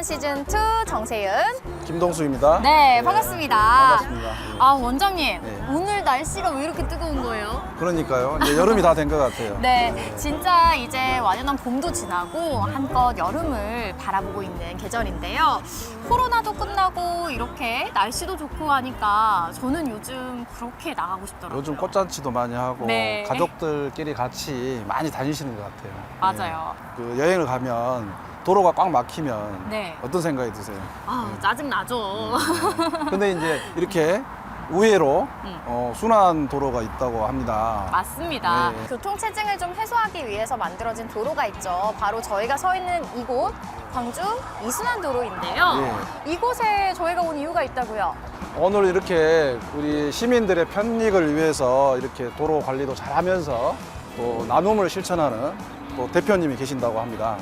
순환 시즌2 정세윤. 김동수입니다. 네, 반갑습니다. 반갑습니다. 아, 원장님. 네. 오늘 날씨가 왜 이렇게 뜨거운 거예요? 그러니까요. 이제 여름이 다 된 것 같아요. 네, 진짜 이제 완연한 봄도 지나고 한껏 여름을 바라보고 있는 계절인데요. 코로나도 끝나고 이렇게 날씨도 좋고 하니까 저는 요즘 그렇게 나가고 싶더라고요. 요즘 꽃잔치도 많이 하고 네. 가족들끼리 같이 많이 다니시는 것 같아요. 맞아요. 네. 그 여행을 가면 도로가 꽉 막히면 네. 어떤 생각이 드세요? 아, 짜증나죠. 근데 이제 이렇게 우회로 음. 순환 도로가 있다고 합니다. 맞습니다. 네. 교통체증을 좀 해소하기 위해서 만들어진 도로가 있죠. 바로 저희가 서 있는 이곳, 광주 이순환도로인데요. 이곳에 저희가 온 이유가 있다고요. 오늘 이렇게 우리 시민들의 편익을 위해서 이렇게 도로 관리도 잘하면서 또 나눔을 실천하는 또 대표님이 계신다고 합니다.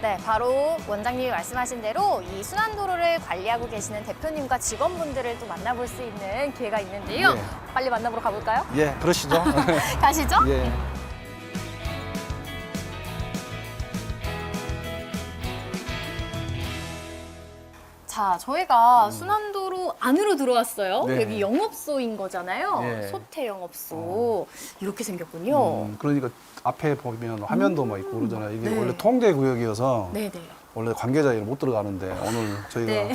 네, 바로 원장님이 말씀하신 대로 이 순환도로를 관리하고 계시는 대표님과 직원분들을 또 만나볼 수 있는 기회가 있는데요. 네. 빨리 만나보러 가볼까요? 예, 그러시죠? 가시죠. 예. 자, 저희가 순환도로 안으로 들어왔어요. 네. 여기 영업소인 거잖아요. 네. 소태 영업소. 이렇게 생겼군요. 그러니까 앞에 보면 화면도 막 있고 그러잖아요. 이게 네. 원래 통제 구역이어서 네네. 원래 관계자들이 못 들어가는데 오늘 저희가 네.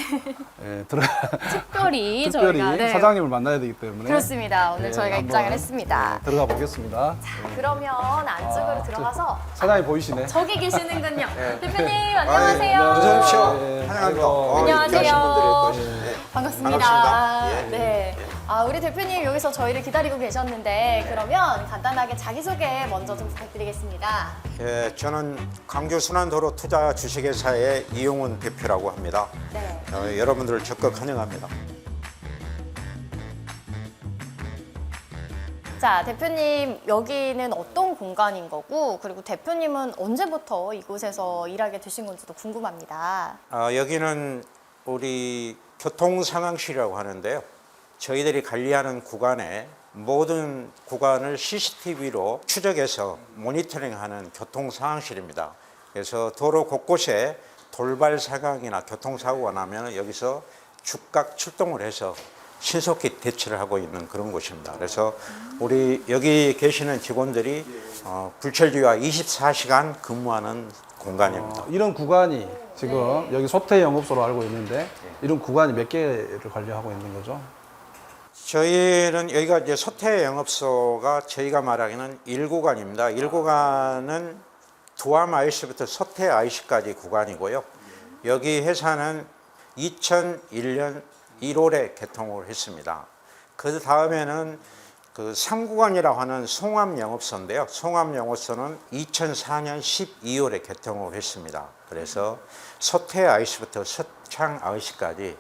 예, 특별히 특별히 저희가 네. 사장님을 만나야 되기 때문에 그렇습니다. 오늘 예, 저희가 한번, 입장을 했습니다. 예, 들어가 보겠습니다. 그러면 안쪽으로 들어가서 사장님 보이시네. 저기 계시는군요. 대표님 네, 안녕하세요. 안녕하세요. 어서 오십시오. 예, 환영합니다. 아이고. 안녕하세요. 귀하신 분들이 또 예. 반갑습니다. 반갑습니다. 예. 네. 아, 우리 대표님 여기서 저희를 기다리고 계셨는데 그러면 간단하게 자기소개 먼저 좀 부탁드리겠습니다. 예, 저는 광주 순환도로 투자 주식회사의 이용훈 대표라고 합니다. 네. 여러분들을 적극 환영합니다. 자, 대표님 여기는 어떤 공간인 거고 그리고 대표님은 언제부터 이곳에서 일하게 되신 건지도 궁금합니다. 여기는 우리 교통상황실이라고 하는데요. 저희들이 관리하는 구간에 모든 구간을 CCTV로 추적해서 모니터링하는 교통상황실입니다. 그래서 도로 곳곳에 돌발 상황이나 교통사고가 나면 여기서 즉각 출동을 해서 신속히 대처를 하고 있는 그런 곳입니다. 그래서 우리 여기 계시는 직원들이 불철주야 24시간 근무하는 공간입니다. 이런 구간이 지금 여기 소태 영업소로 알고 있는데 이런 구간이 몇 개를 관리하고 있는 거죠? 저희는 여기가 이제 소태 영업소가 저희가 말하기는 1구간입니다. 1구간은 두암 IC부터 소태 IC까지 구간이고요. 여기 회사는 2001년 1월에 개통을 했습니다. 그 다음에는 그 3구간이라고 하는 송암 영업소인데요. 송암 영업소는 2004년 12월에 개통을 했습니다. 그래서 소태 IC부터 서창 IC까지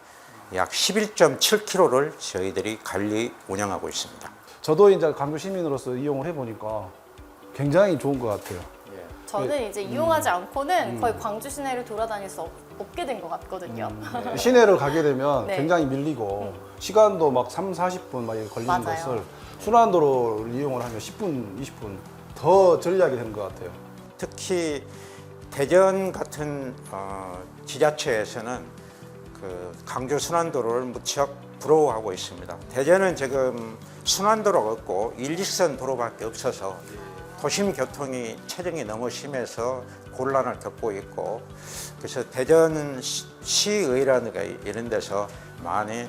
약 11.7km를 저희들이 관리 운영하고 있습니다. 저도 이제 광주 시민으로서 이용을 해보니까 굉장히 좋은 것 같아요. 저는 이제 이용하지 않고는 거의 광주 시내를 돌아다닐 수 없게 된 것 같거든요. 시내를 가게 되면 네. 굉장히 밀리고 시간도 막 3, 40분 막 이렇게 걸리는 맞아요. 것을 순환도로를 이용을 하면 10분, 20분 더 전략이 되는 것 같아요. 특히 대전 같은 지자체에서는 그 광주 순환도로를 무척 부러워하고 있습니다. 대전은 지금 순환도로가 없고 일직선 도로밖에 없어서 도심 교통이 체증이 너무 심해서 곤란을 겪고 있고 그래서 대전 시의회라든가 이런 데서 많이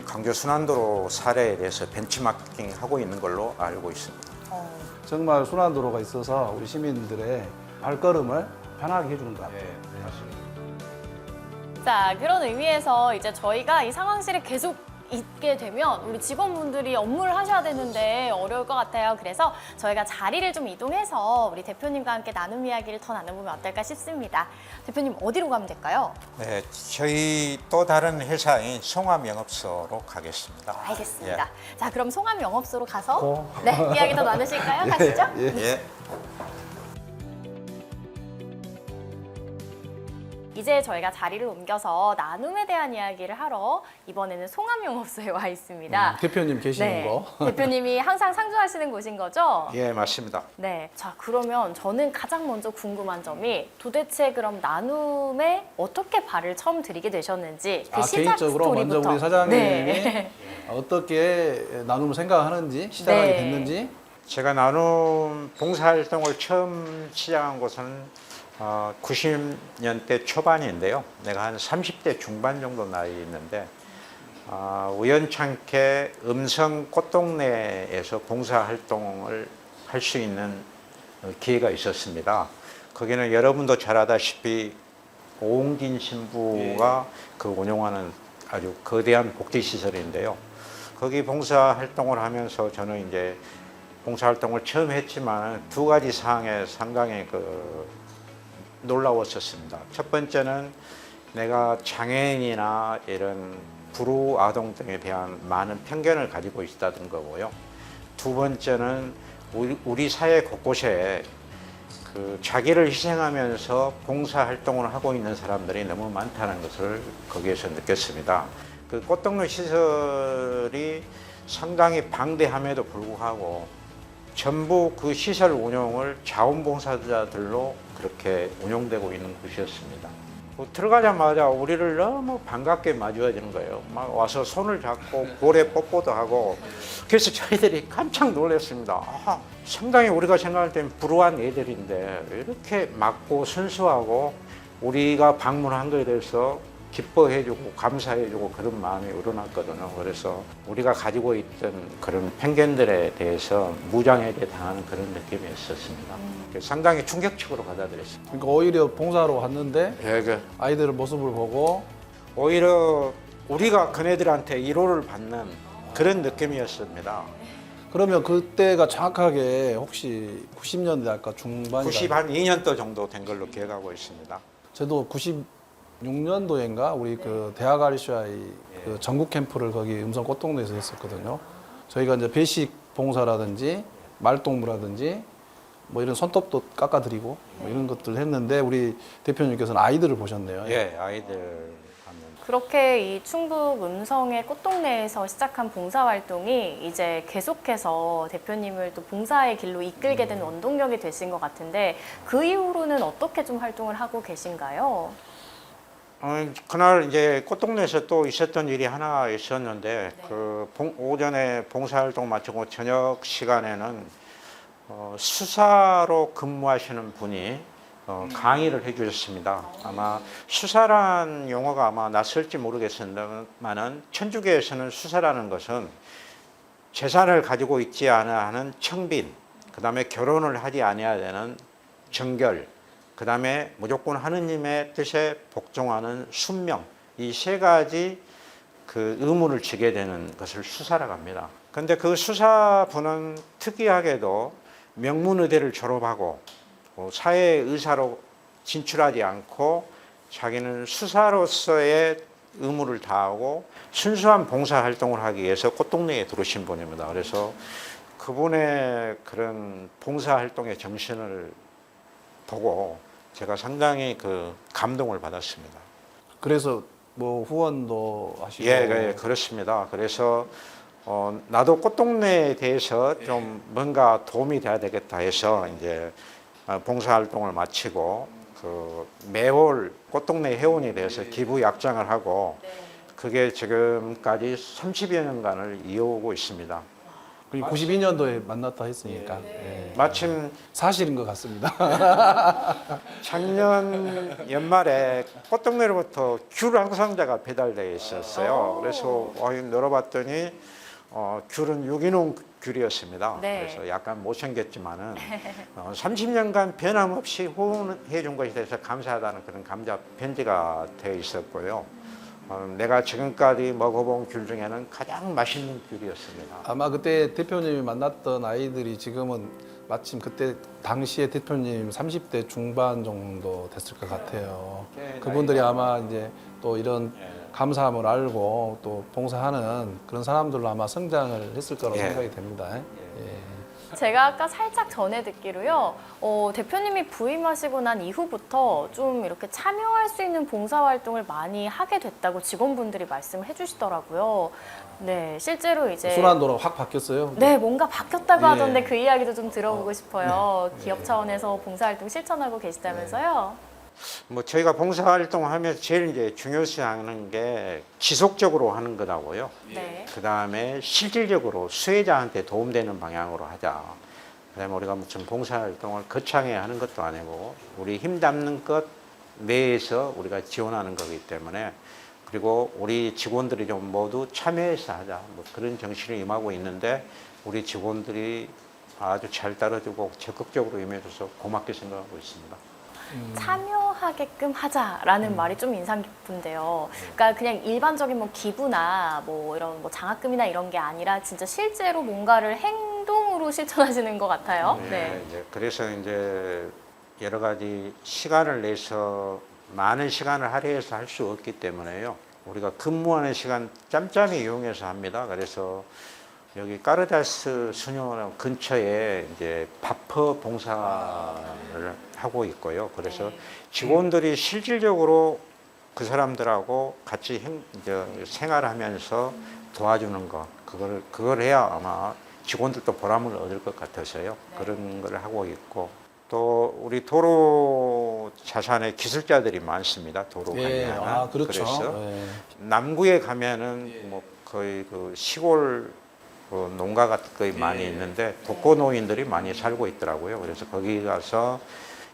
광주 순환도로 사례에 대해서 벤치마킹하고 있는 걸로 알고 있습니다. 정말 순환도로가 있어서 우리 시민들의 발걸음을 편하게 해주는 것 같아요. 자, 그런 의미에서 이제 저희가 이 상황실에 계속 있게 되면 우리 직원분들이 업무를 하셔야 되는데 어려울 것 같아요. 그래서 저희가 자리를 좀 이동해서 우리 대표님과 함께 나눔 이야기를 더 나눠보면 어떨까 싶습니다. 대표님 어디로 가면 될까요? 네, 저희 또 다른 회사인 송암 영업소로 가겠습니다. 알겠습니다. 자, 그럼 송암 영업소로 가서 고. 네, 이야기 더 나누실까요? 가시죠. 예. 예. 이제 저희가 자리를 옮겨서 나눔에 대한 이야기를 하러 이번에는 송암용업소에 와 있습니다. 대표님 계시는 네, 거. 대표님이 항상 상주하시는 곳인 거죠? 예, 맞습니다. 네. 자, 그러면 저는 가장 먼저 궁금한 점이 도대체 그럼 나눔에 어떻게 발을 처음 들이게 되셨는지 그 시작 개인적으로 스토리부터. 먼저 우리 사장님이 네. 어떻게 나눔을 생각하는지 시작하게 네. 됐는지. 제가 나눔 봉사활동을 처음 시작한 곳은 90년대 초반인데요. 내가 한 30대 중반 정도 나이 있는데 우연찮게 음성 꽃동네에서 봉사활동을 할 수 있는 기회가 있었습니다. 거기는 여러분도 잘 아다시피 오웅진 신부가 그 운영하는 아주 거대한 복지시설인데요. 거기 봉사활동을 하면서 저는 이제 봉사활동을 처음 했지만 두 가지 사항에 상당히 놀라웠었습니다. 첫 번째는 내가 장애인이나 이런 불우 아동 등에 대한 많은 편견을 가지고 있다는 거고요. 두 번째는 우리 사회 곳곳에 자기를 희생하면서 봉사활동을 하고 있는 사람들이 너무 많다는 것을 거기에서 느꼈습니다. 그 꽃동네 시설이 상당히 방대함에도 불구하고 전부 그 시설 운영을 자원봉사자들로 그렇게 운영되고 있는 곳이었습니다. 들어가자마자 우리를 너무 반갑게 맞이해주는 거예요. 막 와서 손을 잡고 볼에 뽀뽀도 하고. 그래서 저희들이 깜짝 놀랐습니다. 상당히 우리가 생각할 때는 불우한 애들인데 이렇게 맑고 순수하고 우리가 방문한 거에 대해서 기뻐해주고 감사해주고 그런 마음이 우러났거든요. 그래서 우리가 가지고 있던 그런 편견들에 대해서 무장에게 당하는 그런 느낌이 있었습니다. 상당히 충격적으로 받아들였습니다. 그러니까 오히려 봉사하러 왔는데 아이들 모습을 보고 오히려 우리가 그네들한테 위로를 받는 그런 느낌이었습니다. 그러면 그때가 정확하게 혹시 90년대 아까 중반이다. 92년도 정도 된 걸로 기억하고 있습니다. 저도 96년도인가 우리 그 대학 RCI 그 전국 캠프를 거기 음성 꽃동네에서 했었거든요. 저희가 이제 배식 봉사라든지 말동무라든지 뭐 이런 손톱도 깎아드리고 뭐 이런 것들 했는데 우리 대표님께서는 아이들을 보셨네요. 예, 아이들 하면. 그렇게 이 충북 음성의 꽃동네에서 시작한 봉사활동이 이제 계속해서 대표님을 또 봉사의 길로 이끌게 된 원동력이 되신 것 같은데 그 이후로는 어떻게 좀 활동을 하고 계신가요? 그날 이제 꽃동네에서 또 있었던 일이 하나 있었는데 오전에 봉사활동 마치고 저녁 시간에는 수사로 근무하시는 분이 강의를 해주셨습니다. 아마 수사란 용어가 아마 낯설지 모르겠습니다만은 천주교에서는 수사라는 것은 재산을 가지고 있지 않아 하는 청빈, 그 다음에 결혼을 하지 아니해야 되는 정결, 그 다음에 무조건 하느님의 뜻에 복종하는 순명, 이 세 가지 그 의무를 지게 되는 것을 수사라고 합니다. 그런데 그 수사분은 특이하게도 명문의대를 졸업하고 사회의사로 진출하지 않고 자기는 수사로서의 의무를 다하고 순수한 봉사활동을 하기 위해서 꽃동네에 들어오신 분입니다. 그래서 그분의 그런 봉사활동의 정신을 보고 제가 상당히 감동을 받았습니다. 그래서 뭐 후원도 하시고. 예, 그렇습니다. 그래서 나도 꽃동네에 대해서 좀 뭔가 도움이 돼야 되겠다 해서 이제 봉사활동을 마치고 매월 꽃동네 회원에 대해서 기부 약정을 하고 그게 지금까지 30여 년간을 이어오고 있습니다. 92년도에 만났다 했으니까 예. 마침 사실인 것 같습니다. 작년 연말에 꽃동네로부터 귤 한 상자가 배달되어 있었어요. 그래서 열어봤더니 귤은 유기농 귤이었습니다. 네. 그래서 약간 못생겼지만은 30년간 변함없이 후원해 준 것에 대해서 감사하다는 그런 감사 편지가 되어 있었고요. 내가 지금까지 먹어본 귤 중에는 가장 맛있는 귤이었습니다. 아마 그때 대표님이 만났던 아이들이 지금은 마침 그때 당시에 대표님 30대 중반 정도 됐을 것 같아요. 그분들이 아마 이제 또 이런 감사함을 알고 또 봉사하는 그런 사람들로 아마 성장을 했을 거라고 생각이 됩니다. 예. 제가 아까 살짝 전에 듣기로요, 대표님이 부임하시고 난 이후부터 좀 이렇게 참여할 수 있는 봉사활동을 많이 하게 됐다고 직원분들이 말씀을 해주시더라고요. 네, 실제로 이제. 순환도로 확 바뀌었어요. 네, 뭔가 바뀌었다고 예. 하던데 그 이야기도 좀 들어보고 싶어요. 네. 기업 차원에서 봉사활동 실천하고 계시다면서요? 뭐 저희가 봉사활동하면서 제일 이제 중요시 하는 게 지속적으로 하는 거라고요. 네. 그 다음에 실질적으로 수혜자한테 도움되는 방향으로 하자. 그다음에 우리가 무슨 봉사활동을 거창하게 하는 것도 아니고 우리 힘 닿는 것 내에서 우리가 지원하는 거기 때문에 그리고 우리 직원들이 좀 모두 참여해서 하자. 뭐 그런 정신을 임하고 있는데 우리 직원들이 아주 잘 따라주고 적극적으로 임해줘서 고맙게 생각하고 있습니다. 참여하게끔 하자라는 말이 좀 인상 깊은데요. 그러니까 그냥 일반적인 뭐 기부나 뭐 이런 뭐 장학금이나 이런 게 아니라 진짜 실제로 뭔가를 행동으로 실천하시는 것 같아요. 네. 이제 그래서 이제 여러 가지 시간을 내서 많은 시간을 할애해서 할 수 없기 때문에요. 우리가 근무하는 시간 짬짬이 이용해서 합니다. 그래서 여기 까르다스 수녀원 근처에 이제 바퍼 봉사를 하고 있고요. 그래서 직원들이 실질적으로 그 사람들하고 같이 생활하면서 도와주는 것, 그걸 해야 아마 직원들도 보람을 얻을 것 같아서요. 그런 걸 하고 있고 또 우리 도로 자산에 기술자들이 많습니다. 도로 관리하는. 아, 그렇죠. 그래서 예. 남구에 가면은 뭐 거의 그 시골 그 농가 같은 거의 많이 있는데 독거노인들이 많이 살고 있더라고요. 그래서 거기 가서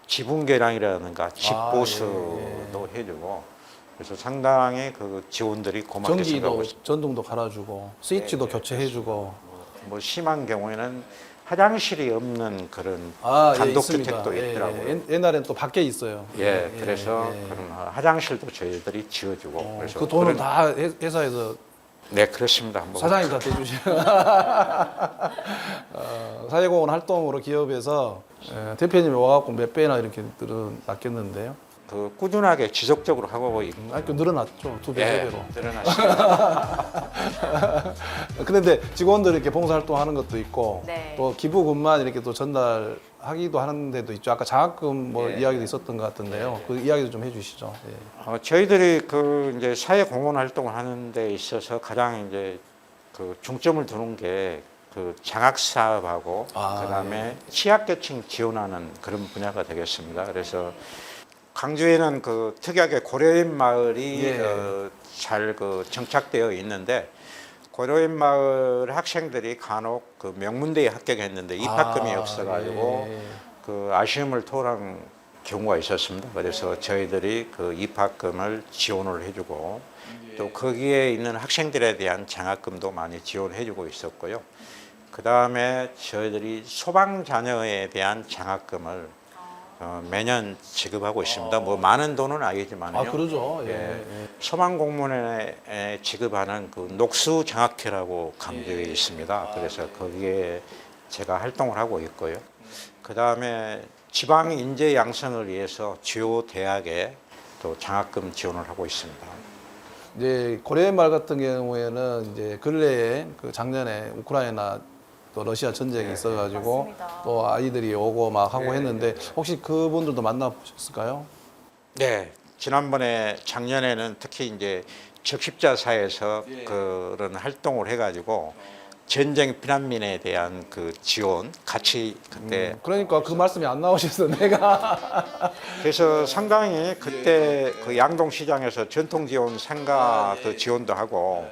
지붕 개량이라든가 집 보수도 해주고 그래서 상당히 그 지원들이 고맙게 생각하고 전기도 있습니다. 전등도 갈아주고 스위치도 교체해주고. 뭐 심한 경우에는 화장실이 없는 그런 예, 단독주택도 있습니다. 있더라고요. 옛날엔 또 밖에 있어요. 그래서 그런 화장실도 저희들이 지어주고 그래서 그 돈은 그런- 다 회사에서 네 그렇습니다. 뭐 사장님 다 대주시는. 사회공헌 활동으로 기업에서 대표님이 와갖고 몇 배나 이렇게 늘어났겠는데요. 그 꾸준하게 지속적으로 하고 있고 아니, 그 늘어났죠. 2배, 예, 3배로. 늘어났습니다. 그런데 직원들 이렇게 봉사활동 하는 것도 있고 네. 또 기부금만 이렇게 또 전달하기도 하는 데도 있죠. 아까 장학금 뭐 예. 이야기도 있었던 것 같은데요. 그 이야기도 좀 해주시죠. 예. 저희들이 그 이제 사회 공헌 활동을 하는 데 있어서 가장 이제 그 중점을 두는 게 그 장학 사업하고 그다음에 취약계층 지원하는 그런 분야가 되겠습니다. 그래서 광주에는 그 특이하게 고려인 마을이 잘 그 정착되어 있는데 고려인 마을 학생들이 간혹 그 명문대에 합격했는데 입학금이 없어가지고 그 아쉬움을 토한 경우가 있었습니다. 그래서 저희들이 그 입학금을 지원을 해주고 또 거기에 있는 학생들에 대한 장학금도 많이 지원해주고 있었고요. 그 다음에 저희들이 소방 자녀에 대한 장학금을 매년 지급하고 있습니다. 뭐 많은 돈은 아니지만요. 그러죠. 소방 공무원에 지급하는 그 녹수 장학회라고 강조해 있습니다. 그래서 거기에 제가 활동을 하고 있고요. 그 다음에 지방 인재 양성을 위해서 주요 대학에 또 장학금 지원을 하고 있습니다. 이제 고려인마을 같은 경우에는 이제 근래에 그 작년에 우크라이나 또 러시아 전쟁이 있어가지고 맞습니다. 또 아이들이 오고 막 하고 했는데 혹시 그분들도 만나보셨을까요? 네, 지난번에 작년에는 특히 이제 적십자사에서 그런 활동을 해가지고 전쟁 피난민에 대한 그 지원 같이 그때 그러니까 그 말씀이 안 나오셔서 내가 그래서 상당히 그때 그 양동시장에서 전통지원 상가 그 지원도 하고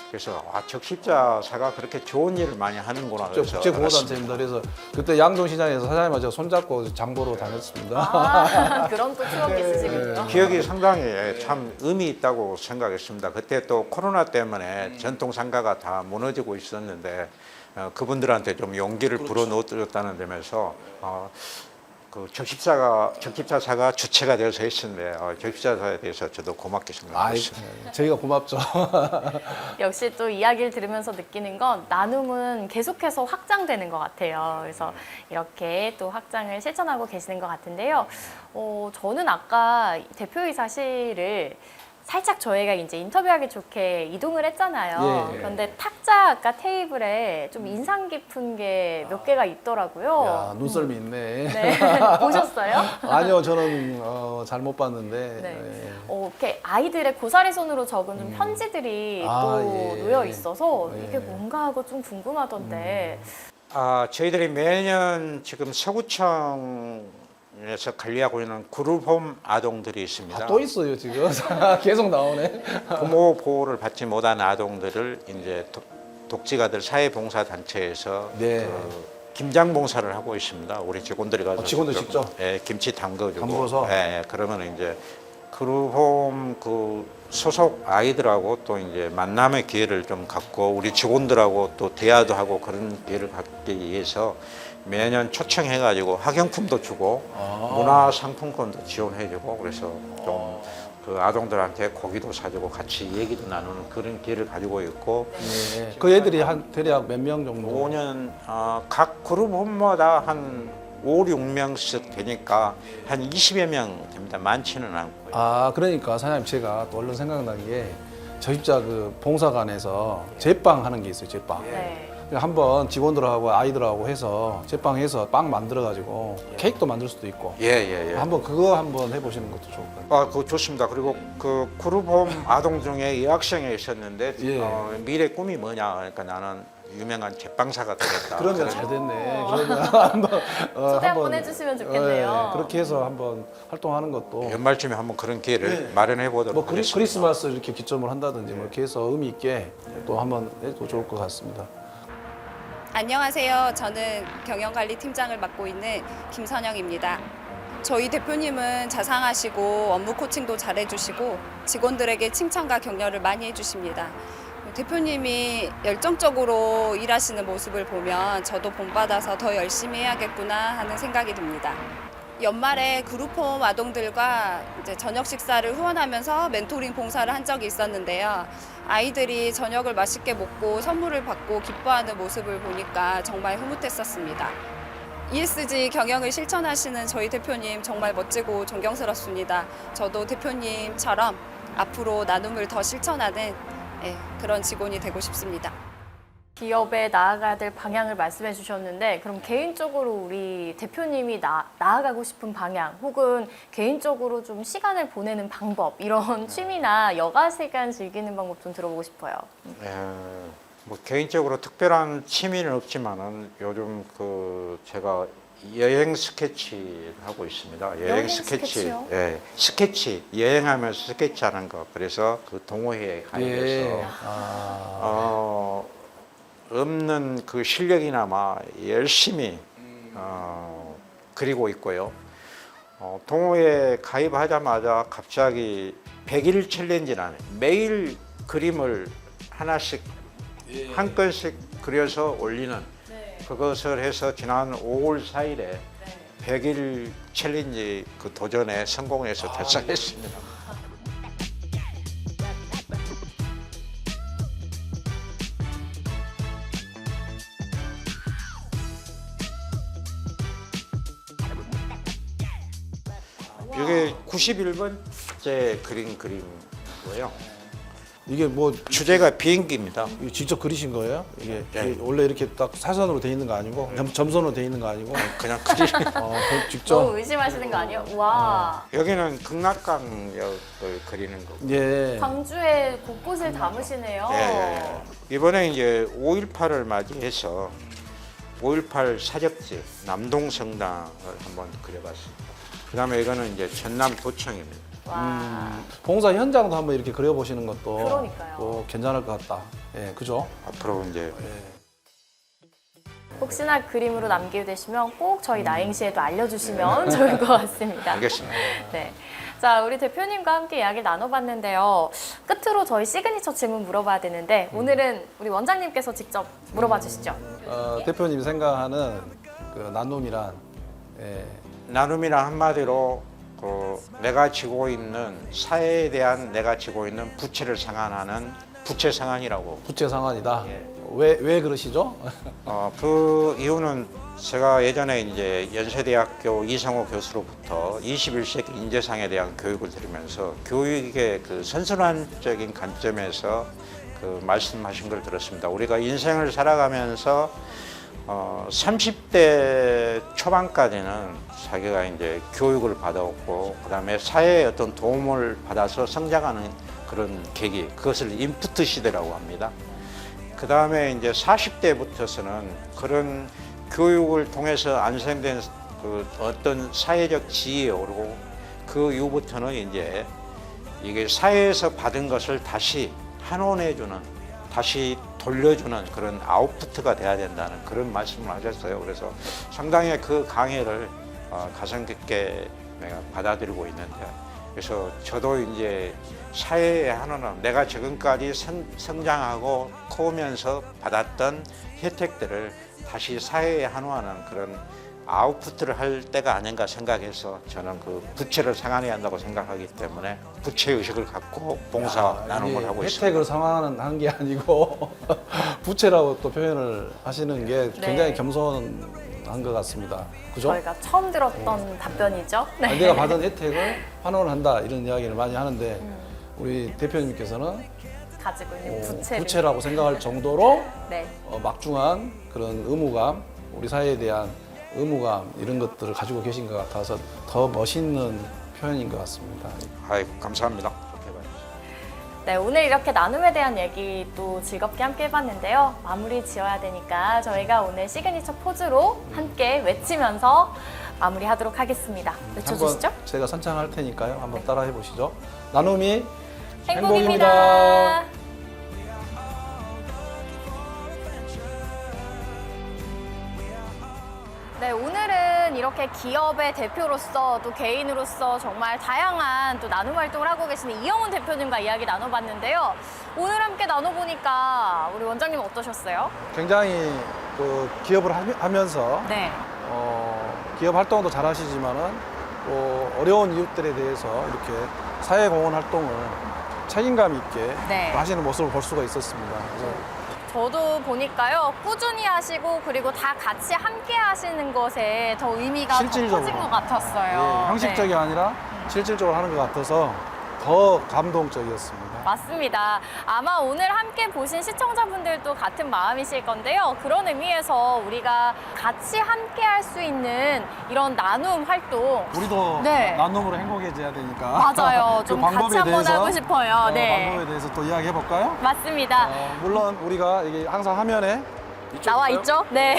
그래서 적십자사가 그렇게 좋은 일을 많이 하는구나 그래서 국제구호단체입니다. 그래서 그때 양동시장에서 사장님하고 제가 손잡고 장보러 다녔습니다. 아, 그런 또 추억이 있으시군요. 기억이 상당히 참 의미 있다고 생각했습니다. 그때 또 코로나 때문에 전통 상가가 다 무너지고 있었는데 그분들한테 좀 용기를 불어넣었다는 점에서 그 적십자사가 주체가 되어서 했는데 적십자사에 대해서 저도 고맙게 생각하고 있습니다. 저희가 고맙죠. 역시 또 이야기를 들으면서 느끼는 건 나눔은 계속해서 확장되는 것 같아요. 그래서 이렇게 또 확장을 실천하고 계시는 것 같은데요. 저는 아까 대표이사실을 살짝 저희가 이제 인터뷰하기 좋게 이동을 했잖아요. 예. 그런데 탁자 아까 테이블에 좀 인상 깊은 게 몇 개가 있더라고요. 야, 눈썰미 있네. 네. 보셨어요? 아니요, 저는 잘 못 봤는데. 네. 예. 이렇게 아이들의 고사리 손으로 적은 좀 편지들이 또 예. 놓여 있어서 예. 이게 뭔가 하고 좀 궁금하던데. 저희들이 매년 지금 서구청에서 관리하고 있는 그룹홈 아동들이 있습니다. 또 있어요, 지금. 계속 나오네. 부모 보호를 받지 못한 아동들을 이제 독지가들 사회봉사단체에서 네. 김장 봉사를 하고 있습니다. 우리 직원들이 가서 직원들 직접? 예, 김치 담궈주고. 담궈서? 예, 그러면 이제 그룹홈 그 소속 아이들하고 또 이제 만남의 기회를 좀 갖고 우리 직원들하고 또 대화도 하고 그런 기회를 갖기 위해서 매년 초청해가지고 학용품도 주고 문화상품권도 지원해주고 그래서 좀 그 아동들한테 고기도 사주고 같이 얘기도 나누는 그런 기회를 가지고 있고 예. 그 애들이 한 대략 몇 명 정도? 5년 각 그룹홈마다 한 5, 6명씩 되니까 한 20여 명 됩니다. 많지는 않고요. 그러니까 사장님 제가 또 얼른 생각난 게 저 입자 그 봉사관에서 제빵 하는 게 있어요, 제빵. 네. 한번 직원들하고 아이들하고 해서 제빵해서 빵 만들어가지고 케이크도 만들 수도 있고. 예. 한번 그거 한번 해보시는 것도 좋을 것 같아요. 그거 좋습니다. 그리고 그 그룹홈 아동 중에 여학생이 있었는데 예. 미래 꿈이 뭐냐? 그러니까 나는 유명한 제빵사가 되겠다. 그러면 잘 됐네. 그러면 한번 초대 한번 해주시면 좋겠네요. 그렇게 해서 한번 활동하는 것도 연말쯤에 한번 그런 기회를 마련해 보도록 뭐 하겠습니다. 크리스마스 이렇게 기점을 한다든지 뭐 이렇게 해서 의미 있게 또 한번 해도 좋을 것 같습니다. 안녕하세요. 저는 경영관리팀장을 맡고 있는 김선영입니다. 저희 대표님은 자상하시고 업무 코칭도 잘해주시고 직원들에게 칭찬과 격려를 많이 해주십니다. 대표님이 열정적으로 일하시는 모습을 보면 저도 본받아서 더 열심히 해야겠구나 하는 생각이 듭니다. 연말에 그룹홈 아동들과 이제 저녁 식사를 후원하면서 멘토링 봉사를 한 적이 있었는데요. 아이들이 저녁을 맛있게 먹고 선물을 받고 기뻐하는 모습을 보니까 정말 흐뭇했었습니다. ESG 경영을 실천하시는 저희 대표님 정말 멋지고 존경스럽습니다. 저도 대표님처럼 앞으로 나눔을 더 실천하는 그런 직원이 되고 싶습니다. 기업에 나아가야 될 방향을 말씀해 주셨는데 그럼 개인적으로 우리 대표님이 나아가고 싶은 방향 혹은 개인적으로 좀 시간을 보내는 방법 이런 취미나 여가 시간 즐기는 방법 좀 들어보고 싶어요. 뭐 개인적으로 특별한 취미는 없지만은 요즘 그 제가 여행 스케치 하고 있습니다. 여행 스케치요? 예, 스케치 여행하면서 스케치하는 거. 그래서 그 동호회에 가입해서 없는 그 실력이나마 열심히 그리고 있고요. 동호회에 가입하자마자 갑자기 100일 챌린지라는 매일 그림을 하나씩 한 건씩 그려서 올리는 그것을 해서 지난 5월 4일에 100일 챌린지 그 도전에 성공해서 달성했습니다. 이게 91번째 그린 그림이고요. 이게 뭐 주제가 비행기입니다. 이거 직접 그리신 거예요? 이게 네. 원래 이렇게 딱 사선으로 돼 있는 거 아니고 점선으로 돼 있는 거 아니고 그냥 그림. 그걸 직접 너무 의심하시는 거 아니에요? 와. 여기는 극락강역을 그리는 거고. 예. 광주에 곳곳을 담으시네요. 이번에 이제 5.18을 맞이해서 5.18 사적지 남동성당을 한번 그려봤습니다. 그다음에 이거는 이제 전남도청입니다. 와. 봉사 현장도 한번 이렇게 그려보시는 것도 그러니까요. 또 괜찮을 것 같다. 예, 그죠? 앞으로 이제 혹시나 그림으로 남기게 되시면 꼭 저희 나행시에도 알려주시면 좋을 것 같습니다. 알겠습니다. 네. 자, 우리 대표님과 함께 이야기 나눠봤는데요. 끝으로 저희 시그니처 질문 물어봐야 되는데 오늘은 우리 원장님께서 직접 물어봐 주시죠. 대표님이 생각하는 그 나눔이란 나눔이란 한마디로 내가 지고 있는 사회에 대한 내가 지고 있는 부채를 상환하는 부채 상환이라고. 부채 상환이다. 왜 그러시죠? 그 이유는 제가 예전에 이제 연세대학교 이상호 교수로부터 21세기 인재상에 대한 교육을 들으면서 교육의 그 선순환적인 관점에서 그 말씀하신 걸 들었습니다. 우리가 인생을 살아가면서 30대 초반까지는 자기가 이제 교육을 받아왔고 그다음에 사회의 어떤 도움을 받아서 성장하는 그런 계기, 그것을 인프트 시대라고 합니다. 그다음에 이제 40대부터서는 그런 교육을 통해서 안생된 그 어떤 사회적 지위에 오르고 그 이후부터는 이제 이게 사회에서 받은 것을 다시 환원해주는, 다시 돌려주는 그런 아웃푸트가 돼야 된다는 그런 말씀을 하셨어요. 그래서 상당히 그 강의를 가슴 깊게 내가 받아들이고 있는데, 그래서 저도 이제 사회의 환원은 내가 지금까지 성장하고 커오면서 받았던 혜택들을 다시 사회에 환원하는 그런 아웃푸트를 할 때가 아닌가 생각해서 저는 그 부채를 상환해야 한다고 생각하기 때문에 부채 의식을 갖고 봉사 나눔을 하고 있습니다. 혜택을 상환하는 게 아니고 부채라고 또 표현을 하시는 게 굉장히 네. 겸손한 것 같습니다. 그죠? 저희가 처음 들었던 답변이죠. 네. 아니, 내가 받은 혜택을 환원한다 이런 이야기를 많이 하는데 우리 대표님께서는 가지고 있는 부채를. 부채라고 생각할 정도로 네. 막중한 그런 의무감, 우리 사회에 대한 의무감 이런 것들을 가지고 계신 것 같아서 더 멋있는 표현인 것 같습니다. 아이고, 감사합니다. 좋게 봐주세요. 네, 오늘 이렇게 나눔에 대한 얘기 또 즐겁게 함께 해봤는데요. 마무리 지어야 되니까 저희가 오늘 시그니처 포즈로 함께 외치면서 마무리하도록 하겠습니다. 외쳐주시죠. 한번 제가 선창할 테니까요. 한번 따라해 보시죠. 나눔이 행복입니다. 네, 오늘은 이렇게 기업의 대표로서 또 개인으로서 정말 다양한 또 나눔 활동을 하고 계시는 이영훈 대표님과 이야기 나눠봤는데요. 오늘 함께 나눠보니까 우리 원장님 어떠셨어요? 굉장히 그 기업을 하면서 네. 기업 활동도 잘 하시지만은 또 어려운 이웃들에 대해서 이렇게 사회공헌 활동을 책임감 있게 네. 하시는 모습을 볼 수가 있었습니다. 그래서 저도 보니까요, 꾸준히 하시고 그리고 다 같이 함께 하시는 것에 더 의미가 더 실질적으로. 커진 것 같았어요. 예, 형식적이 네. 아니라 실질적으로 하는 것 같아서 더 감동적이었습니다. 맞습니다. 아마 오늘 함께 보신 시청자분들도 같은 마음이실 건데요. 그런 의미에서 우리가 같이 함께 할 수 있는 이런 나눔 활동. 우리도 네. 나눔으로 행복해져야 되니까. 맞아요. 그 좀 방법에 같이 한번 대해서, 하고 싶어요. 네. 방법에 대해서 또 이야기해 볼까요? 맞습니다. 물론 우리가 이게 항상 화면에 나와 있죠? 네.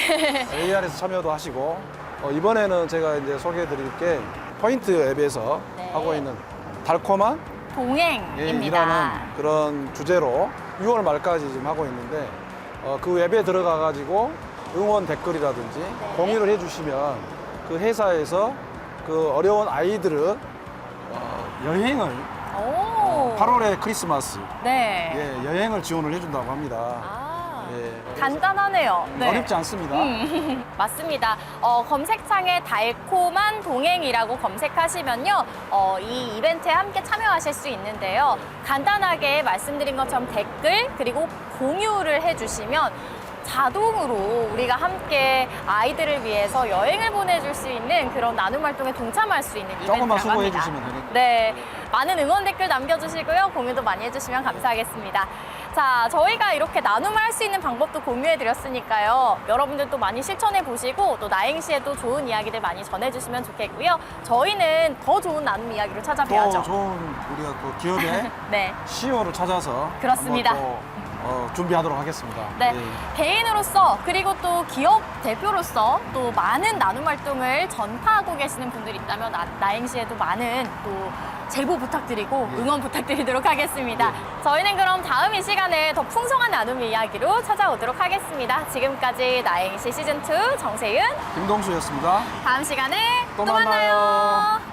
AR에서 참여도 하시고 이번에는 제가 이제 소개해 드릴 게 포인트 앱에서 네. 하고 있는 달콤한 동행입니다. 일하는 그런 주제로 6월 말까지 지금 하고 있는데 그 웹에 들어가 가지고 응원 댓글이라든지 공유를 해주시면 그 회사에서 그 어려운 아이들을 여행을 오. 8월에 크리스마스 네. 예, 여행을 지원을 해준다고 합니다. 아. 예, 간단하네요. 네. 어렵지 않습니다. 맞습니다. 검색창에 달콤한 동행이라고 검색하시면요. 이 이벤트에 함께 참여하실 수 있는데요. 간단하게 말씀드린 것처럼 댓글 그리고 공유를 해주시면 자동으로 우리가 함께 아이들을 위해서 여행을 보내줄 수 있는 그런 나눔 활동에 동참할 수 있는 이벤트라고 조금만 수고해 합니다. 주시면 되니까. 네, 많은 응원 댓글 남겨주시고요. 공유도 많이 해주시면 감사하겠습니다. 자, 저희가 이렇게 나눔을 할 수 있는 방법도 공유해드렸으니까요. 여러분들도 많이 실천해보시고 또 나행시에도 좋은 이야기들 많이 전해주시면 좋겠고요. 저희는 더 좋은 나눔 이야기로 또 찾아뵈야죠. 좋은 우리가 또 기업의 네. CEO를 찾아서 그렇습니다. 한번 또, 준비하도록 하겠습니다. 네, 예. 개인으로서 그리고 또 기업 대표로서 또 많은 나눔 활동을 전파하고 계시는 분들이 있다면 나행시에도 많은 또 제보 부탁드리고 응원 부탁드리도록 하겠습니다. 저희는 그럼 다음 이 시간에 더 풍성한 나눔 이야기로 찾아오도록 하겠습니다. 지금까지 나행시 시즌2 정세윤, 김동수였습니다. 다음 시간에 또 또 만나요.